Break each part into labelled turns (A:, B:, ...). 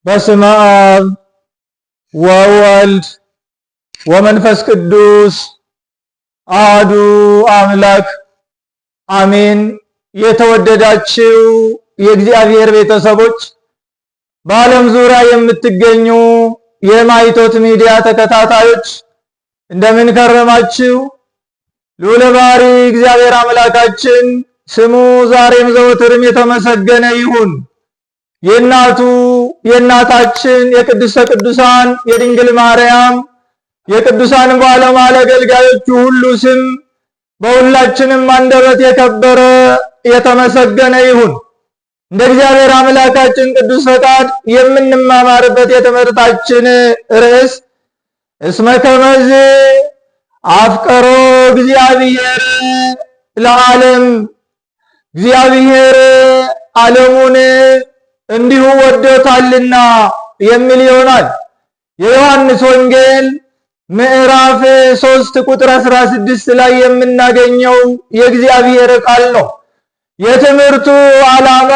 A: በስመ አብ ወወልድ ወመንፈስ ቅዱስ አሐዱ አምላክ አሜን። የተወደዳችሁ የእግዚአብሔር ቤተሰቦች በዓለም ዙሪያ የምትገኙ የማይቶት ሚዲያ ተከታታዮች እንደምን ከረማችሁ? ልዑለ ባሕርይ እግዚአብሔር አምላካችን ስሙ ዛሬም ዘወትርም የተመሰገነ ይሁን። የእናታችን የቅድስተ ቅዱሳን የድንግል ማርያም የቅዱሳን ባለሟል አገልጋዮቹ ሁሉ ስም በሁላችንም አንደበት የከበረ የተመሰገነ ይሁን። እንደ እግዚአብሔር አምላካችን ቅዱስ ፈቃድ የምንማማርበት የትምህርታችን ርዕስ እስመ ከመዝ አፍቀሮ እግዚአብሔር ለዓለም፣ እግዚአብሔር ዓለሙን እንዲሁ ወዶታልና የሚል ይሆናል። የዮሐንስ ወንጌል ምዕራፍ 3 ቁጥር 16 ላይ የምናገኘው የእግዚአብሔር ቃል ነው። የትምህርቱ ዓላማ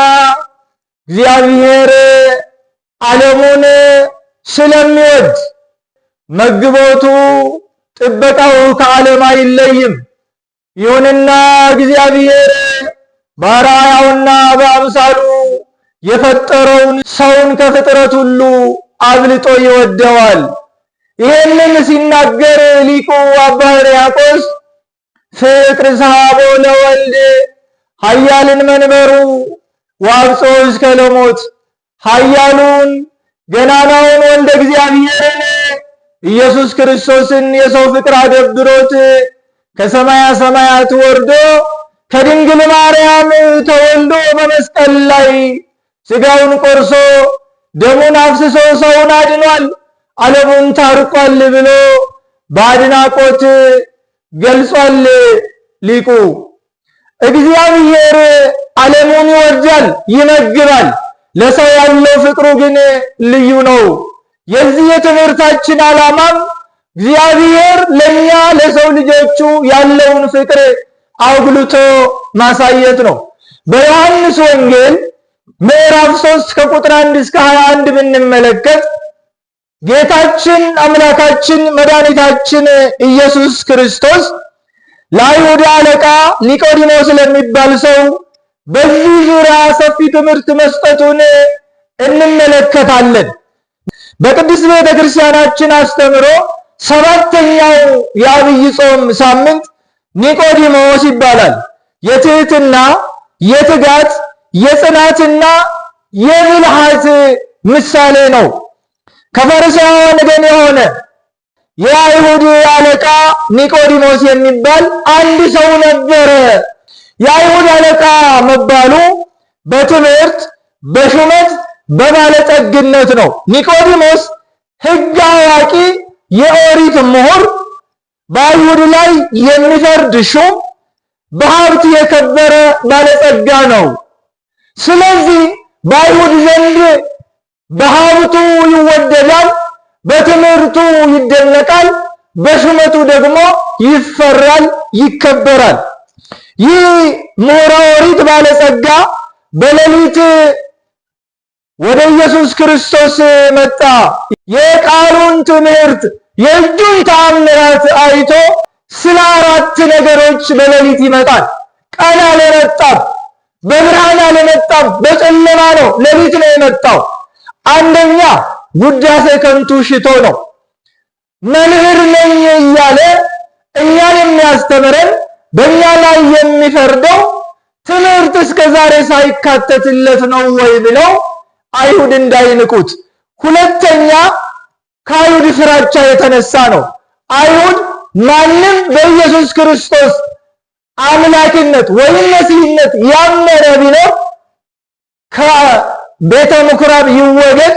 A: እግዚአብሔር ዓለሙን ስለሚወድ መግቦቱ፣ ጥበቃው ከዓለም አይለይም። ይሁንና እግዚአብሔር በአርአያውና በአምሳሉ የፈጠረውን ሰውን ከፍጥረት ሁሉ አብልጦ ይወደዋል። ይህንን ሲናገር ሊቁ አባ ሕርያቆስ ፍቅር ሰሐቦ ለወልድ ኃያልን መንበሩ ወአብጽሖ እስከ ለሞት፣ ኃያሉን ገናናውን ወልደ እግዚአብሔርን ኢየሱስ ክርስቶስን የሰው ፍቅር አደብሮት ከሰማያ ሰማያት ወርዶ ከድንግል ማርያም ተወልዶ በመስቀል ላይ ሥጋውን ቆርሶ ደሙን አፍስሶ ሰውን አድኗል፣ ዓለሙን ታርቋል ብሎ በአድናቆት ገልጿል ሊቁ። እግዚአብሔር ዓለሙን ይወዳል፣ ይመግባል። ለሰው ያለው ፍቅሩ ግን ልዩ ነው። የዚህ የትምህርታችን ዓላማም እግዚአብሔር ለኛ ለሰው ልጆቹ ያለውን ፍቅር አጉልቶ ማሳየት ነው። በዮሐንስ ወንጌል ምዕራፍ 3 ከቁጥር 1 እስከ 21 ብንመለከት ጌታችን አምላካችን መድኃኒታችን ኢየሱስ ክርስቶስ ለአይሁድ አለቃ ኒቆዲሞስ ለሚባል ሰው በዚህ ዙሪያ ሰፊ ትምህርት መስጠቱን እንመለከታለን። በቅድስት ቤተ ክርስቲያናችን አስተምሮ ሰባተኛው የዐቢይ ጾም ሳምንት ኒቆዲሞስ ይባላል። የትህትና፣ የትጋት፣ የጽናትና የብልሃት ምሳሌ ነው። ከፈሪሳውያን ወገን የሆነ የአይሁድ አለቃ ኒቆዲሞስ የሚባል አንድ ሰው ነበረ። የአይሁድ አለቃ መባሉ በትምህርት፣ በሹመት፣ በባለጠግነት ነው። ኒቆዲሞስ ሕግ አዋቂ፣ የኦሪት ምሁር፣ በአይሁድ ላይ የሚፈርድ ሹም፣ በሀብት የከበረ ባለጸጋ ነው። ስለዚህ በአይሁድ ዘንድ በሀብቱ ይወደዳል፣ በትምህርቱ ይደነቃል፣ በሹመቱ ደግሞ ይፈራል፣ ይከበራል። ይህ ምሁረ ኦሪት ባለጸጋ በሌሊት ወደ ኢየሱስ ክርስቶስ መጣ። የቃሉን ትምህርት የእጁን ተአምራት አይቶ ስለ 4 ነገሮች በሌሊት ይመጣል። ቀን አልመጣም፣ በብርሃን አልመጣም፣ በጨለማ ነው፣ ሌሊት ነው የመጣው። አንደኛ ውዳሴ ከንቱ ሽቶ ነው። መምህር ነኝ እያለ እኛን የሚያስተምረን በእኛ ላይ የሚፈርደው ትምህርት እስከ ዛሬ ሳይካተትለት ነው ወይ ብለው አይሁድ እንዳይንቁት። ሁለተኛ ከአይሁድ ፍራቻ የተነሳ ነው። አይሁድ ማንም በኢየሱስ ክርስቶስ አምላክነት ወይም መሲህነት ያመነ ቢኖር ከቤተ ምኩራብ ይወገድ፣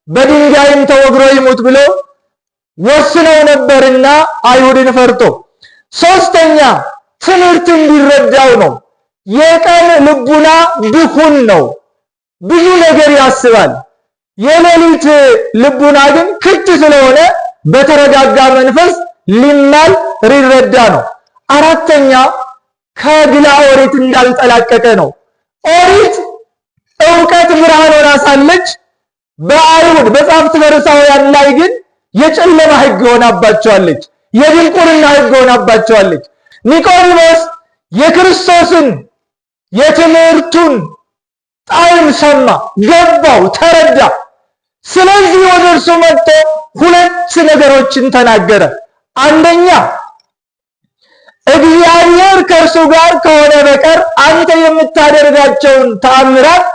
A: በድንጋይም ተወግሮ ይሙት ብሎ ወስነው ነበርና አይሁድን ፈርቶ። ሶስተኛ ትምህርት እንዲረዳው ነው። የቀን ልቡና ድኩን ነው፣ ብዙ ነገር ያስባል። የሌሊት ልቡና ግን ክፍት ስለሆነ በተረጋጋ መንፈስ ሊማል ሊረዳ ነው። አራተኛ ከግላ ኦሪት እንዳልጠላቀቀ ነው። ኦሪት ዕውቀት ብርሃን ሆና ሳለች በአይሁድ በጻፍት ፈሪሳውያን ላይ ግን የጨለማ ሕግ ሆናባቸዋለች፣ የድንቁርና ሕግ ሆናባቸዋለች። ኒቆዲሞስ የክርስቶስን የትምህርቱን ጣዕም ሰማ፣ ገባው፣ ተረዳ። ስለዚህ ወደ እርሱ መጥቶ ሁለት ነገሮችን ተናገረ። አንደኛ እግዚአብሔር ከእርሱ ጋር ከሆነ በቀር አንተ የምታደርጋቸውን ተአምራት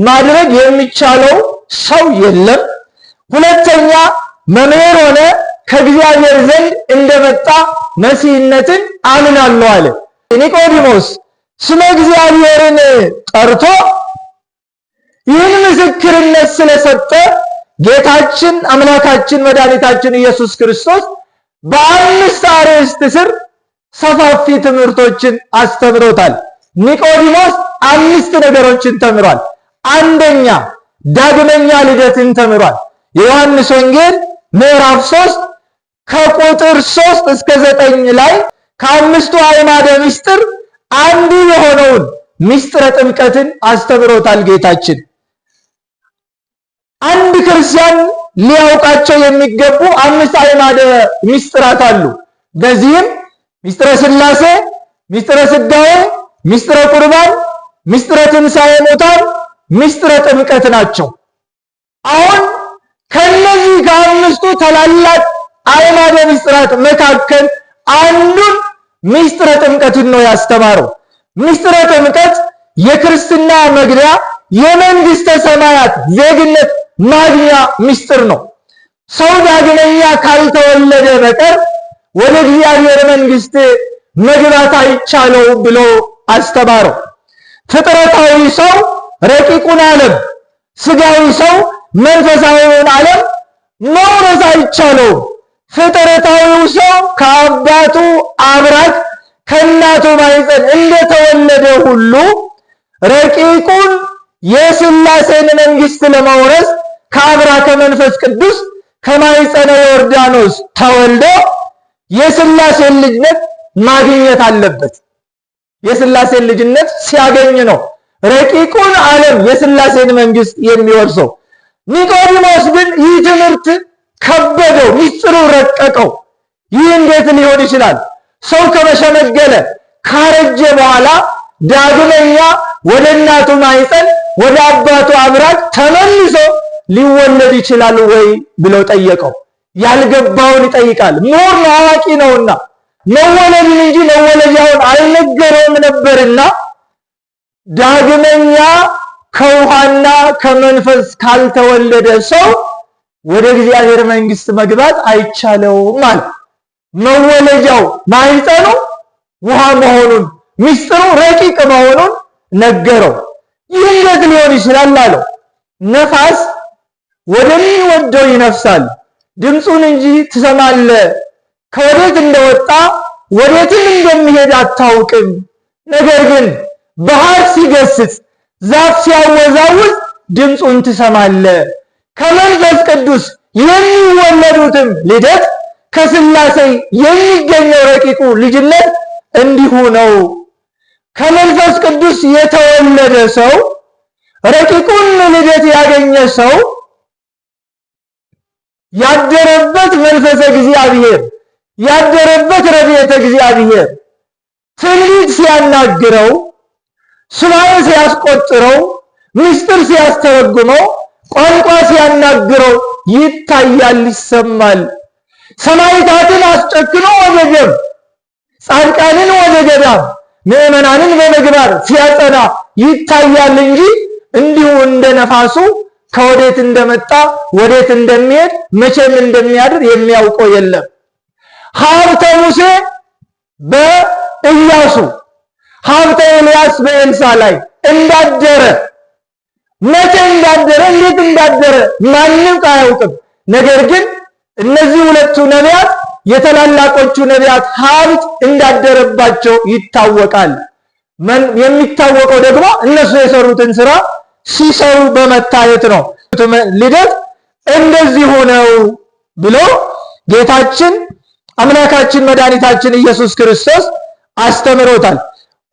A: ማድረግ የሚቻለው ሰው የለም። ሁለተኛ መምህር ሆነ ከእግዚአብሔር ዘንድ እንደመጣ መሲህነትን አምናለሁ አለ። ኒቆዲሞስ ስለ እግዚአብሔርን ጠርቶ ይህን ምስክርነት ስለሰጠ ጌታችን አምላካችን መድኃኒታችን ኢየሱስ ክርስቶስ በአምስት አርዕስት ስር ሰፋፊ ትምህርቶችን አስተምሮታል። ኒቆዲሞስ አምስት ነገሮችን ተምሯል። አንደኛ ዳግመኛ ልደትን ተምሯል። የዮሐንስ ወንጌል ምዕራፍ 3 ከቁጥር 3 እስከ 9 ላይ ከአምስቱ አዕማደ ምስጢር አንዱ የሆነውን ምስጢረ ጥምቀትን አስተምሮታል ጌታችን። አንድ ክርስቲያን ሊያውቃቸው የሚገቡ አምስት አዕማደ ምስጢራት አሉ። በዚህም ምስጢረ ሥላሴ፣ ምስጢረ ሥጋዌ፣ ምስጢረ ቁርባን፣ ምስጢረ ትንሣኤ ሙታን፣ ምስጢረ ጥምቀት ናቸው። አሁን ከነዚህ ከአምስቱ ታላላቅ አዕማደ ምስጢራት መካከል አንዱን ምስጢረ ጥምቀትን ነው ያስተማረው። ምስጢረ ጥምቀት የክርስትና መግቢያ የመንግስተ ሰማያት ዜግነት ማግኛ ምስጢር ነው። ሰው ዳግመኛ ካልተወለደ በቀር ወደ እግዚአብሔር መንግስት መግባት አይቻለው ብሎ አስተማረው። ፍጥረታዊ ሰው ረቂቁን ዓለም፣ ስጋዊ ሰው መንፈሳዊውን ዓለም መውረስ አይቻለው። ፍጥረታዊው ሰው ከአባቱ አብራክ ከእናቱ ማኅፀን እንደተወለደ ሁሉ ረቂቁን የሥላሴን መንግስት ለመውረስ ከአብራከ መንፈስ ቅዱስ ከማኅፀነ ዮርዳኖስ ተወልዶ የሥላሴን ልጅነት ማግኘት አለበት። የሥላሴን ልጅነት ሲያገኝ ነው ረቂቁን ዓለም የሥላሴን መንግስት የሚወርሰው። ኒቆዲሞስ ግን ይህ ትምህርት ከበደው፣ ምስጢሩ ረቀቀው። ይህ እንዴት ሊሆን ይችላል? ሰው ከመሸመገለ ካረጀ በኋላ ዳግመኛ ወደ እናቱ ማኅፀን ወደ አባቱ አብራክ ተመልሶ ሊወለድ ይችላል ወይ ብሎ ጠየቀው። ያልገባውን ይጠይቃል። ምሁር ነው፣ አዋቂ ነውና መወለድን እንጂ መወለጃውን አልነገረውም ነበርና ዳግመኛ ከውሃና ከመንፈስ ካልተወለደ ሰው ወደ እግዚአብሔር መንግስት መግባት አይቻለውም ማለት። መወለጃው ማኅፀኑ ውሃ መሆኑን ምስጢሩ ረቂቅ መሆኑን ነገረው። ይህ እንዴት ሊሆን ይችላል አለው። ነፋስ ወደሚወደው ይነፍሳል፣ ድምፁን እንጂ ትሰማለህ፣ ከወዴት እንደወጣ ወዴትም እንደሚሄድ አታውቅም። ነገር ግን ባህር ሲገስጽ፣ ዛፍ ሲያወዛውዝ ድምፁን ትሰማለህ። ከመንፈስ ቅዱስ የሚወለዱትም ልደት ከሥላሴ የሚገኘው ረቂቁ ልጅነት እንዲሁ ነው። ከመንፈስ ቅዱስ የተወለደ ሰው ረቂቁን ልደት ያገኘ ሰው ያደረበት መንፈሰ እግዚአብሔር ያደረበት ረድኤተ እግዚአብሔር ትንቢት ሲያናግረው፣ ሱባዔ ሲያስቆጥረው፣ ምስጢር ሲያስተረጉመው፣ ቋንቋ ሲያናግረው ይታያል፣ ይሰማል። ሰማዕታትን አስጨክኖ ወደ ደም፣ ጻድቃንን ወደ ገዳም፣ ምዕመናንን በምግባር ሲያጸና ይታያል እንጂ እንዲሁ እንደ ነፋሱ ከወዴት እንደመጣ ወዴት እንደሚሄድ መቼም እንደሚያድር የሚያውቀው የለም። ሀብተ ሙሴ በኢያሱ፣ ሀብተ ኤልያስ በኤልሳ ላይ እንዳደረ፣ መቼ እንዳደረ እንዴት እንዳደረ ማንም አያውቅም። ነገር ግን እነዚህ ሁለቱ ነቢያት የተላላቆቹ ነቢያት ሀብት እንዳደረባቸው ይታወቃል። የሚታወቀው ደግሞ እነሱ የሰሩትን ስራ ሲሰሩ በመታየት ነው። ልደት እንደዚህ ነው ብሎ ጌታችን አምላካችን መድኃኒታችን ኢየሱስ ክርስቶስ አስተምሮታል።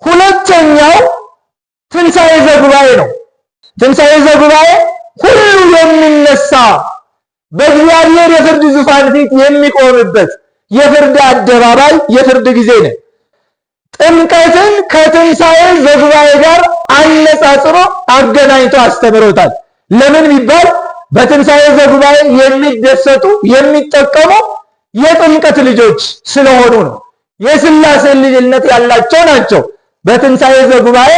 A: ሁለተኛው ትንሣኤ ዘጉባኤ ነው። ትንሣኤ ዘጉባኤ ሁሉ የሚነሳ በእግዚአብሔር የፍርድ ዙፋን ፊት የሚቆምበት የፍርድ አደባባይ የፍርድ ጊዜ ነው። ጥምቀትን ከትንሣኤ ዘጉባኤ ጋር አነጻጽሮ አገናኝቶ አስተምሮታል። ለምን ቢባል በትንሣኤ ዘጉባኤ የሚደሰቱ የሚጠቀሙ የጥምቀት ልጆች ስለሆኑ ነው። የሥላሴ ልጅነት ያላቸው ናቸው። በትንሣኤ ዘጉባኤ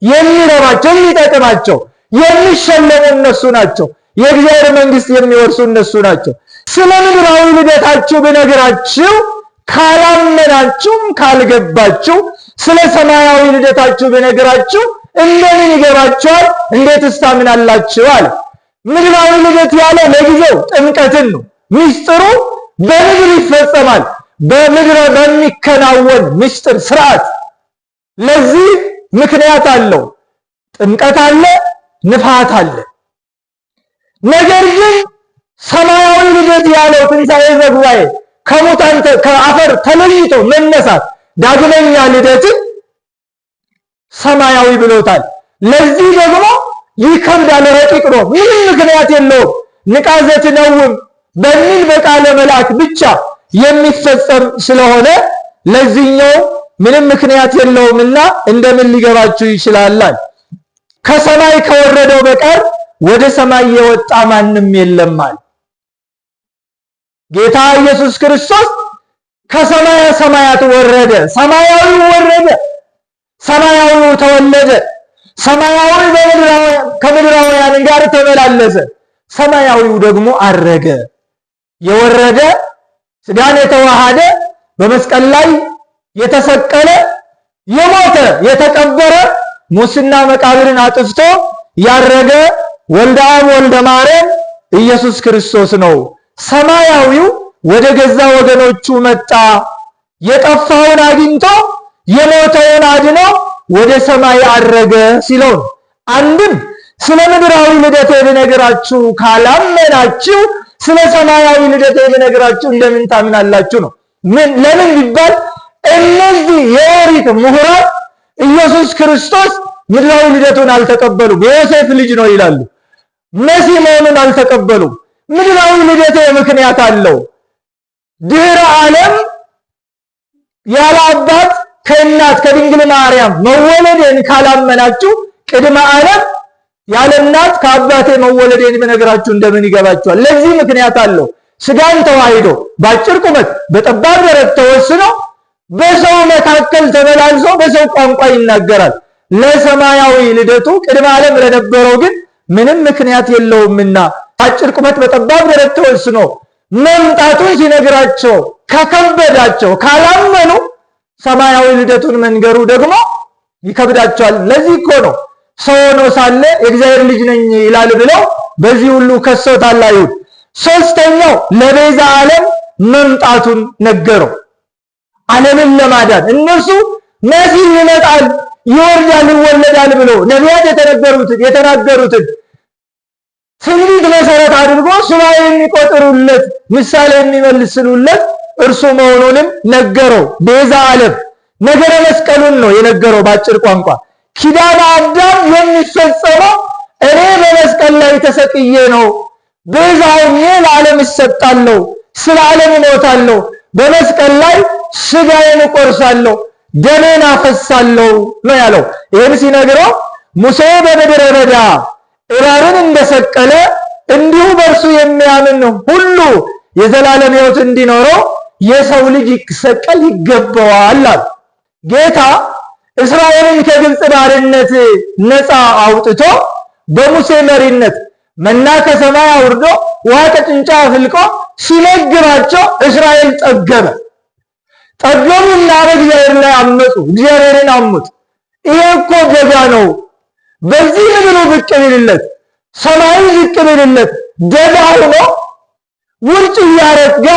A: የሚረባቸው የሚጠቅማቸው የሚሸለሙ እነሱ ናቸው። የእግዚአብሔር መንግሥት የሚወርሱ እነሱ ናቸው። ስለ ምድራዊ ልደታችሁ ብነግራችሁ ካላመናችሁም ካልገባችሁ፣ ስለ ሰማያዊ ልደታችሁ ብነግራችሁ እንደምን ይገባችኋል? እንዴትስ ታምናላችሁ? አለ። ምድራዊ ልደት ያለው ለጊዜው ጥምቀትን ነው። ምስጢሩ በምድር ይፈጸማል፣ በምድር በሚከናወን ምስጢር ስርዓት። ለዚህ ምክንያት አለው። ጥምቀት አለ፣ ንፋት አለ። ነገር ግን ሰማያዊ ልደት ያለው ትንሣኤ ዘጉባኤ ከሙታን ከአፈር ተለይቶ መነሳት ዳግመኛ ልደትን ሰማያዊ ብሎታል። ለዚህ ደግሞ ይከብዳል፣ ረቂቅ ነው፣ ምንም ምክንያት የለውም። ንቃዘት ነውም በሚል በቃለ መልአክ ብቻ የሚፈጸም ስለሆነ ለዚህኛው ምንም ምክንያት የለውምና እንደምን ሊገባችሁ ይችላል? ከሰማይ ከወረደው በቀር ወደ ሰማይ የወጣ ማንም የለማል። ጌታ ኢየሱስ ክርስቶስ ከሰማየ ሰማያት ወረደ፣ ሰማያዊ ወረደ፣ ሰማያዊ ተወለደ፣ ሰማያዊ ከምድራውያን ጋር ተመላለሰ፣ ሰማያዊው ደግሞ አረገ። የወረደ ሥጋን የተዋሃደ በመስቀል ላይ የተሰቀለ የሞተ የተቀበረ ሙስና መቃብርን አጥፍቶ ያረገ ወልደ አብ ወልደ ማርያም ኢየሱስ ክርስቶስ ነው። ሰማያዊው ወደ ገዛ ወገኖቹ መጣ፣ የጠፋውን አግኝቶ የሞተውን አድኖ ወደ ሰማይ አረገ ሲለው፣ አንድም ስለ ምድራዊ ልደቴ ብነግራችሁ ካላመናችሁ ስለ ሰማያዊ ልደቴ ብነግራችሁ እንደምን ታምናላችሁ ነው። ለምን ቢባል እነዚህ የኦሪት ምሁራን ኢየሱስ ክርስቶስ ምድራዊ ልደቱን አልተቀበሉም። የዮሴፍ ልጅ ነው ይላሉ። መሲህ መሆኑን አልተቀበሉም። ምድራዊ ልደቴ ምክንያት አለው። ድህረ ዓለም ያለ አባት ከእናት ከድንግል ማርያም መወለዴን ካላመናችሁ ቅድመ ዓለም ያለ እናት ከአባቴ መወለዴን ብነግራችሁ እንደምን ይገባችኋል? ለዚህ ምክንያት አለው። ሥጋን ተዋሂዶ በአጭር ቁመት በጠባብ ደረት ተወስኖ በሰው መካከል ተመላልሶ በሰው ቋንቋ ይናገራል። ለሰማያዊ ልደቱ ቅድመ ዓለም ለነበረው ግን ምንም ምክንያት የለውምና አጭር ቁመት በጠባብ ደረት ተወስኖ መምጣቱን ሲነግራቸው ከከበዳቸው ካላመኑ ሰማያዊ ልደቱን መንገሩ ደግሞ ይከብዳቸዋል። ለዚህ እኮ ነው ሰው ሆኖ ሳለ የእግዚአብሔር ልጅ ነኝ ይላል ብለው በዚህ ሁሉ ከሰውታል አይሁድ። ሶስተኛው ለቤዛ ዓለም መምጣቱን ነገረው፣ ዓለምን ለማዳን። እነሱ መሲህ ይመጣል፣ ይወርዳል፣ ይወለዳል ብለው ነቢያት የተናገሩትን ትንቢት መሰረት አድርጎ ሱባኤ የሚቆጥሩለት ምሳሌ የሚመልስሉለት እርሱ መሆኑንም ነገረው። ቤዛ ዓለም ነገረ መስቀሉን ነው የነገረው ባጭር ቋንቋ። ኪዳነ አዳም የሚፈጸመው እኔ በመስቀል ላይ ተሰቅዬ ነው፣ ቤዛ ሆኜ ለዓለም እሰጣለሁ፣ ስለ ዓለም እሞታለሁ፣ በመስቀል ላይ ሥጋዬን እቆርሳለሁ፣ ደሜን አፈሳለሁ ነው ያለው። ይህን ሲነግረው ሙሴ በምድረ በዳ እባብን እንደሰቀለ እንዲሁ በእርሱ የሚያምን ሁሉ የዘላለም ሕይወት እንዲኖረው የሰው ልጅ ይሰቀል ይገባዋል አለ። ጌታ እስራኤልን ከግብፅ ባርነት ነፃ አውጥቶ በሙሴ መሪነት መና ከሰማይ አውርዶ ውሃ ከጭንጫ አፍልቆ ሲመግባቸው እስራኤል ጠገበ። ጠገቡና በእግዚአብሔር ላይ አመፁ፣ እግዚአብሔርን አሙት። ይሄ እኮ ገዛ ነው። በዚህ ምድሩ ብቅ ቢልለት ሰማዩ ዝቅ ቢልለት ደጋ ሆኖ ውርጭ እያረጋ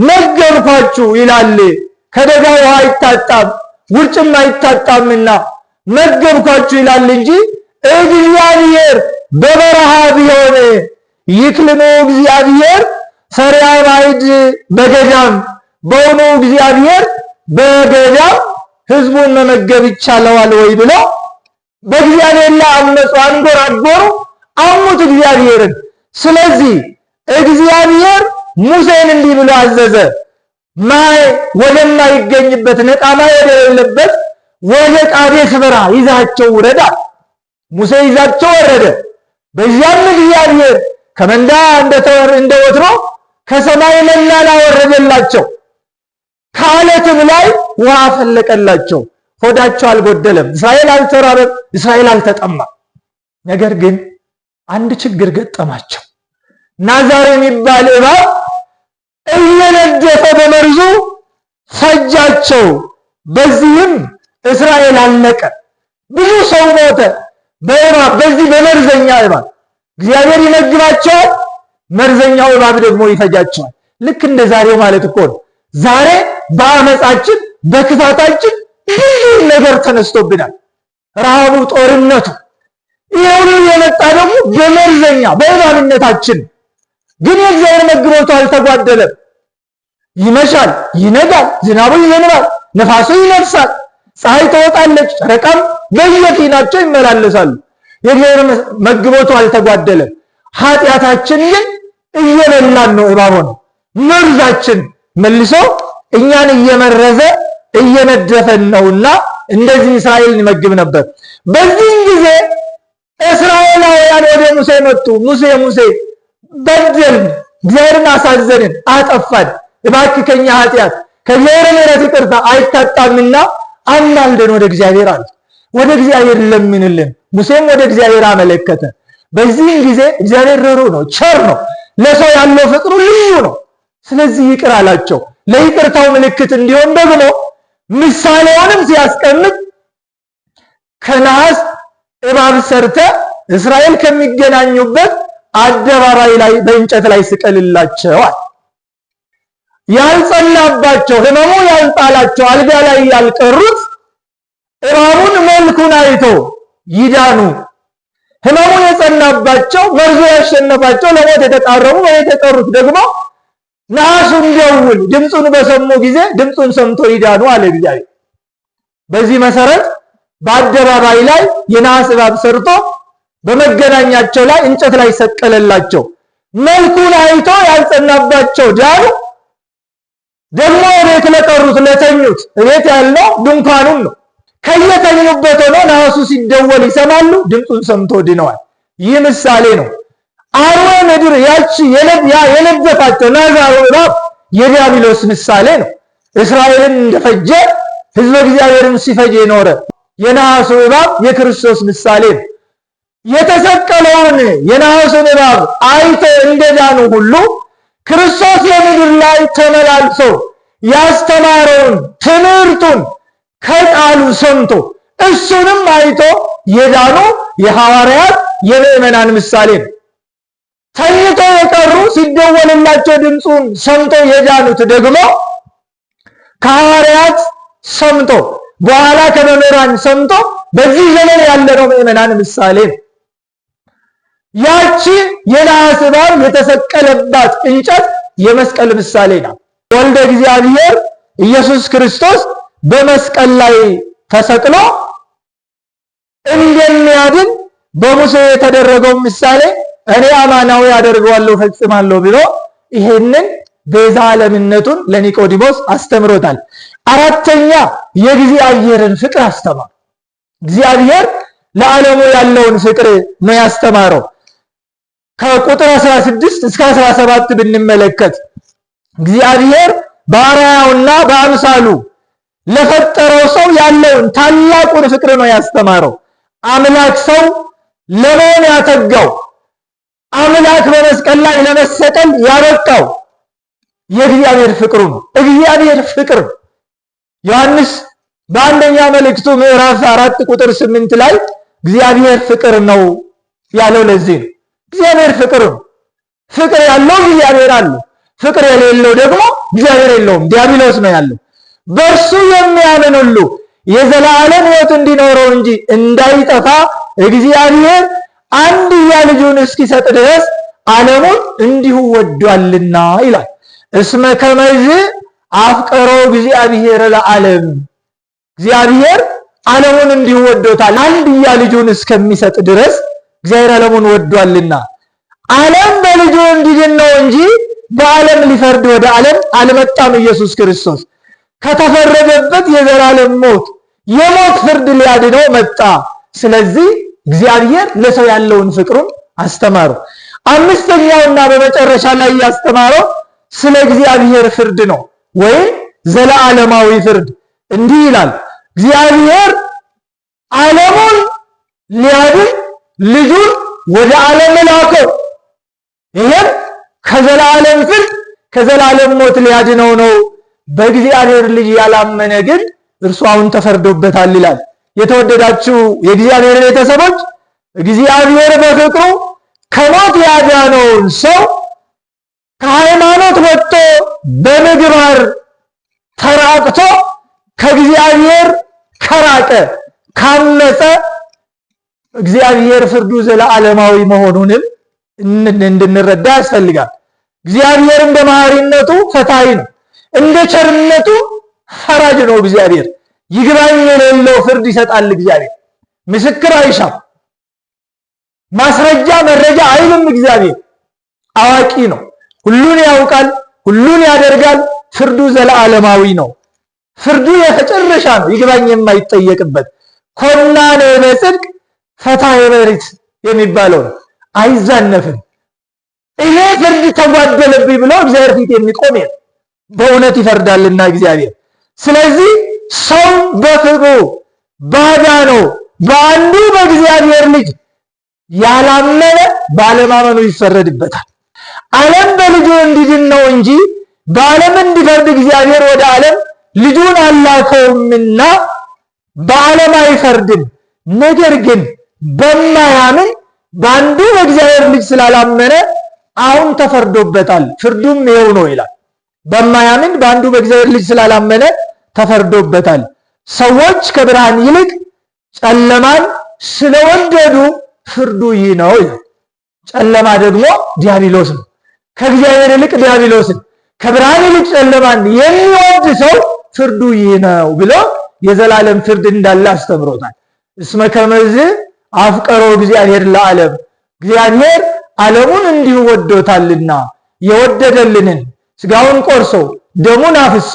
A: መገብኳችሁ ይላል። ከደጋ ውሃ አይታጣም ውርጭም አይታጣምና መገብኳችሁ ይላል እንጂ እግዚአብሔር በበረሃ ቢሆን ይክልኑ እግዚአብሔር ሰሪያ ማይድ በገዳም በሆኑ እግዚአብሔር በገዳም ሕዝቡን መመገብ ይቻለዋል ወይ ብሎ በእግዚአብሔር ላይ አመፁ፣ አንጎራጎሩ፣ አሙት እግዚአብሔርን። ስለዚህ እግዚአብሔር ሙሴን እንዲህ ብሎ አዘዘ። ማይ ወደማይገኝበት ነቃማ ወደሌለበት ወደ ቃዴስ በረሃ ይዛቸው ውረዳ። ሙሴ ይዛቸው ወረደ። በዚያም እግዚአብሔር ከመንዳ እንደ ወትሮ ከሰማይ መናን አወረደላቸው። ከዓለትም ላይ ውሃ ፈለቀላቸው። ሆዳቸው አልጎደለም። እስራኤል አልተራበም፣ እስራኤል አልተጠማም። ነገር ግን አንድ ችግር ገጠማቸው። ናዛር የሚባል እባብ እየነደፈ በመርዙ ፈጃቸው። በዚህም እስራኤል አለቀ። ብዙ ሰው ሞተ በእባብ በዚህ በመርዘኛ እባብ። እግዚአብሔር ይመግባቸዋል፣ መርዘኛው እባብ ደግሞ ይፈጃቸዋል። ልክ እንደ ዛሬው ማለት እኮ ነው። ዛሬ በአመፃችን በክፋታችን ብዙ ነገር ተነስቶብናል። ረሃቡ፣ ጦርነቱ፣ ይሄ ሁሉ የመጣ ደግሞ በመርዘኛ በእባብነታችን። ግን የእግዚአብሔር መግቦቱ አልተጓደለም። ይመሻል፣ ይነጋል፣ ዝናቡ ይዘንባል፣ ነፋሱ ይነፍሳል፣ ፀሐይ ትወጣለች፣ ጨረቃም በየፊናቸው ይመላለሳሉ። የእግዚአብሔር መግቦቱ አልተጓደለም። ኃጢአታችን ግን እየበላን ነው። እባብ ነው መርዛችን መልሶ እኛን እየመረዘ እየነደፈን ነውና እንደዚህ እስራኤልን ይመግብ ነበር። በዚህ ጊዜ እስራኤላውያን ወደ ሙሴ መጡ። ሙሴ በደልን፣ እግዚአብሔርን አሳዘንን፣ አጠፋን፣ እባክህ ከኛ ኃጢአት ከእግዚአብሔር ምሕረት ይቅርታ አይታጣምና አናልደን ወደ እግዚአብሔር አለ። ወደ እግዚአብሔር ለምንልን። ሙሴም ወደ እግዚአብሔር አመለከተ። በዚህ ጊዜ እግዚአብሔር ርኅሩህ ነው፣ ቸር ነው፣ ለሰው ያለው ፍቅሩ ልዩ ነው። ስለዚህ ይቅር አላቸው። ለይቅርታው ምልክት እንዲሆን ደግሞ ምሳሌውንም ሲያስቀምጥ ከነሐስ እባብ ሰርተ እስራኤል ከሚገናኙበት አደባባይ ላይ በእንጨት ላይ ስቀልላቸዋል። ያልጸናባቸው ሕመሙ ያልጣላቸው አልጋ ላይ ያልቀሩት እባቡን መልኩን አይተው ይዳኑ። ሕመሙ የጸናባቸው መርዞ ያሸነፋቸው ለሞት የተቃረቡ የተቀሩት ደግሞ ነሐሱን ደውል ድምፁን በሰሙ ጊዜ ድምፁን ሰምቶ ይዳኑ አለ እግዚአብሔር። በዚህ መሰረት በአደባባይ ላይ የነሐስ እባብ ሰርቶ በመገናኛቸው ላይ እንጨት ላይ ሰቀለላቸው። መልኩን አይቶ ያልጸናባቸው ዳኑ። ደግሞ ቤት ለቀሩት ለተኙት ቤት ያለው ድንኳኑን ነው። ከየተኙበት ሆኖ ነሐሱ ሲደወል ይሰማሉ፣ ድምፁን ሰምቶ ድነዋል። ይህ ምሳሌ ነው። አርዌ ምድር ያቺ የነደፋቸው ናዛሩ እባብ የዲያብሎስ ምሳሌ ነው። እስራኤልን እንደፈጀ ሕዝበ እግዚአብሔርን ሲፈጅ የኖረ የነሐሱ እባብ የክርስቶስ ምሳሌ ነው። የተሰቀለውን የነሐሱን እባብ አይቶ እንደዳኑ ሁሉ ክርስቶስ በምድር ላይ ተመላልሶ ያስተማረውን ትምህርቱን ከቃሉ ሰምቶ እሱንም አይቶ የዳኑ የሐዋርያት የምዕመናን ምሳሌ ነው። ተኝቶ የቀሩ ሲደወልላቸው ድምፁን ሰምቶ የዳኑት ደግሞ ከሐዋርያት ሰምቶ በኋላ ከመምህራን ሰምቶ በዚህ ዘመን ያለነው ምዕመናን ምሳሌ ነው። ያቺ የነሐስ እባብ የተሰቀለባት እንጨት የመስቀል ምሳሌ ናት። ወልደ እግዚአብሔር ኢየሱስ ክርስቶስ በመስቀል ላይ ተሰቅሎ እንደሚያድን በሙሴ የተደረገው ምሳሌ እኔ አማናዊ አደርገዋለሁ ፈጽማለሁ ብሎ ይሄንን ቤዛ ዓለምነቱን ለኒቆዲሞስ አስተምሮታል። አራተኛ የእግዚአብሔርን ፍቅር አስተማረ። እግዚአብሔር ለዓለሙ ያለውን ፍቅር ነው ያስተማረው። ከቁጥር 16 እስከ 17 ብንመለከት እግዚአብሔር በአርአያውና በአምሳሉ ለፈጠረው ሰው ያለውን ታላቁን ፍቅር ነው ያስተማረው። አምላክ ሰው ለመሆን ያተጋው፣ አምላክ በመስቀል ላይ ለመሰቀል ያበቃው የእግዚአብሔር ፍቅሩ ነው። እግዚአብሔር ፍቅር ዮሐንስ በአንደኛ መልእክቱ ምዕራፍ 4 ቁጥር 8 ላይ እግዚአብሔር ፍቅር ነው ያለው ለዚህ ነው። እግዚአብሔር ፍቅር ነው። ፍቅር ያለው እግዚአብሔር አለ። ፍቅር የሌለው ደግሞ እግዚአብሔር የለውም፣ ዲያብሎስ ነው ያለው። በእርሱ የሚያምን ሁሉ የዘላለም ሕይወት እንዲኖረው እንጂ እንዳይጠፋ እግዚአብሔር አንድያ ልጁን እስኪሰጥ ድረስ ዓለሙን እንዲሁ ወዷልና ይላል። እስመ ከመዝ አፍቀሮ እግዚአብሔር ለዓለም፣ እግዚአብሔር ዓለሙን እንዲሁ ወዶታል አንድያ ልጁን እስከሚሰጥ ድረስ እግዚአብሔር ዓለሙን ወዷልና። ዓለም በልጁ እንዲድን ነው እንጂ በዓለም ሊፈርድ ወደ ዓለም አልመጣም። ኢየሱስ ክርስቶስ ከተፈረደበት የዘላለም ሞት የሞት ፍርድ ሊያድነው መጣ። ስለዚህ እግዚአብሔር ለሰው ያለውን ፍቅሩን አስተማሩ። አምስተኛውና በመጨረሻ ላይ ያስተማረው ስለ እግዚአብሔር ፍርድ ነው፣ ወይም ዘለዓለማዊ ፍርድ። እንዲህ ይላል፣ እግዚአብሔር ዓለሙን ሊያድን ልጁን ወደ ዓለም ላከው። ይሄም ከዘላለም ፍርድ ከዘላለም ሞት ሊያድነው ነው። በእግዚአብሔር ልጅ ያላመነ ግን እርሱ አሁን ተፈርዶበታል ይላል። የተወደዳችሁ የእግዚአብሔር ቤተሰቦች እግዚአብሔር በፍቅሩ ከሞት ያዳነውን ሰው ከሃይማኖት ወጥቶ በምግባር ተራቅቶ ከእግዚአብሔር ከራቀ ካመፀ እግዚአብሔር ፍርዱ ዘለዓለማዊ መሆኑንም እንድንረዳ ያስፈልጋል። እግዚአብሔር እንደ መሐሪነቱ ፈታሒ ነው፣ እንደ ቸርነቱ ፈራጅ ነው። እግዚአብሔር ይግባኝ የሌለው ፍርድ ይሰጣል። እግዚአብሔር ምስክር አይሻም፣ ማስረጃ መረጃ አይልም። እግዚአብሔር አዋቂ ነው፣ ሁሉን ያውቃል፣ ሁሉን ያደርጋል። ፍርዱ ዘለዓለማዊ ነው። ፍርዱ የመጨረሻ ነው፣ ይግባኝ የማይጠየቅበት። ኮናኔ በጽድቅ ፈታሔ በሪት የሚባለው ነው። አይዛነፍም። ይሄ ፍርድ ተጓደለብኝ ብሎ እግዚአብሔር ፊት የሚቆም በእውነት ይፈርዳልና እግዚአብሔር። ስለዚህ ሰው በፍቅሩ ባዳነው በአንዱ በእግዚአብሔር ልጅ ያላመነ ባለማመኑ ይፈረድበታል። ዓለም በልጁ እንዲድን ነው እንጂ በዓለም እንዲፈርድ እግዚአብሔር ወደ ዓለም ልጁን አላከውምና በዓለም አይፈርድም። ነገር ግን በማያምን በአንዱ በእግዚአብሔር ልጅ ስላላመነ አሁን ተፈርዶበታል። ፍርዱም ይኸው ነው ይላል። በማያምን በአንዱ በእግዚአብሔር ልጅ ስላላመነ ተፈርዶበታል። ሰዎች ከብርሃን ይልቅ ጨለማን ስለወደዱ ፍርዱ ይህ ነው ይላል። ጨለማ ደግሞ ዲያብሎስ ነው። ከእግዚአብሔር ይልቅ ዲያብሎስን፣ ከብርሃን ይልቅ ጨለማን የሚወድ ሰው ፍርዱ ይህ ነው ብሎ የዘላለም ፍርድ እንዳለ አስተምሮታል። እስመ ከመዝ አፍቀሮ እግዚአብሔር ለዓለም፣ እግዚአብሔር ዓለሙን እንዲሁ ወዶታልና የወደደልንን ስጋውን ቆርሶ ደሙን አፍሶ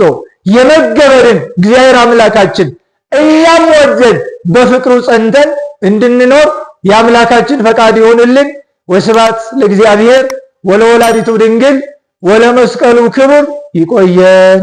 A: የመገበርን እግዚአብሔር አምላካችን እኛም ወደን በፍቅሩ ጸንተን እንድንኖር የአምላካችን ፈቃድ ይሆንልን። ወስብሐት ለእግዚአብሔር ወለወላዲቱ ድንግል ወለመስቀሉ ክቡር። ይቆየን።